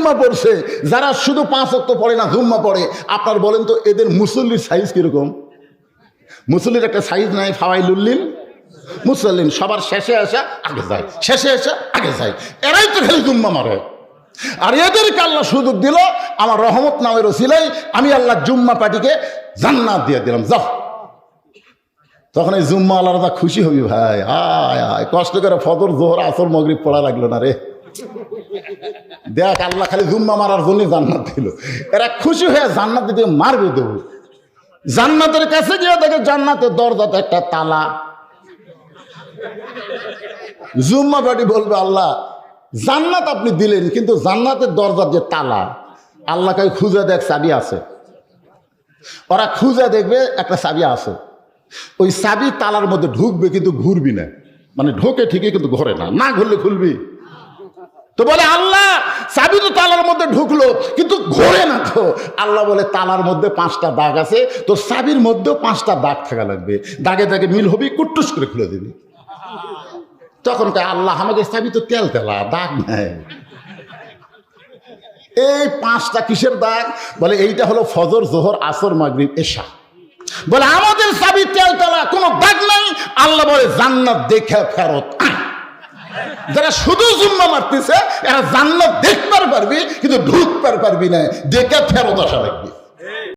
জুম্মা পড়ছে, যারা শুধু 5 ওয়াক্ত পড়ে না জুম্মা পড়ে, আপনার বলেন তো এদের মুসল্লির সাইজ কিরকম? মুসল্লির একটা সাইজ নাই, ফাওয়াইলুল্লিল মুসল্লিন, সবার শেষে আসা আগে যায়, শেষে আসা আগে যায়, এরাই তো খালি জুম্মা মারে। আর এদেরকে আল্লাহ সুযোগ দিল, আমার রহমত নামের ওসিলায় আমি আল্লাহ জুম্মা পার্টিকে জান্নাত দিয়ে দিলাম, যাও। তখন এই জুম্মা আল্লাহরা খুশি হবি, ভাই আয় আয়, কষ্ট করে ফজর জোহর আসর মাগরিব পড়া লাগলো না রে, দেখ আল্লাহ খালি জুম্মা মারার জন্য জান্নাত দিল। এরা খুশি হয়ে জান্নাত দিতে মারবে দেবো। জান্নাতের কাছে গিয়ে দেখে জান্নাতের দরজাতে একটা তালা। জুম্মা পার্টি বলবে, আল্লাহ জান্নাত আপনি দিলেন, কিন্তু জান্নাতের দরজার যে তালা, আল্লাহকে খুঁজে দেখ চাবি আছে। ওরা খুঁজে দেখবে একটা চাবি আছে, ওই চাবি তালার মধ্যে ঢুকবে কিন্তু ঘুরবি না, মানে ঢোকে ঠিকই কিন্তু ঘরে না, না ঘুরলে খুলবি। তো বলে আল্লাহ চাবি তো তালার মধ্যে ঢুকলো কিন্তু ঘোরে না তো। আল্লাহ বলে তালার মধ্যে 5টা দাগ আছে, তো চাবির মধ্যেও 5টা দাগ থাকা লাগবে, দাগে দাগে মিল হবি, কুট্টুস করে খুলে দিবি। তখন কে আল্লাহ আমাদের চাবি তো তেল তেলা, দাগ নাই। এই 5টা কিসের দাগ? বলে এইটা হলো ফজর জোহর আসর মাগরিব এশা। বলে আমাদের চাবি তেল তেলা, কোনো দাগ নাই। আল্লাহ বলে জান্নাত দেখে ফেরত আয়। যারা শুধু জুম্মা মারতেছে এরা জান্নাত দেখতে পারবি কিন্তু ঢুকতে পারবি না, দেখে ফেরত আসা লাগবে।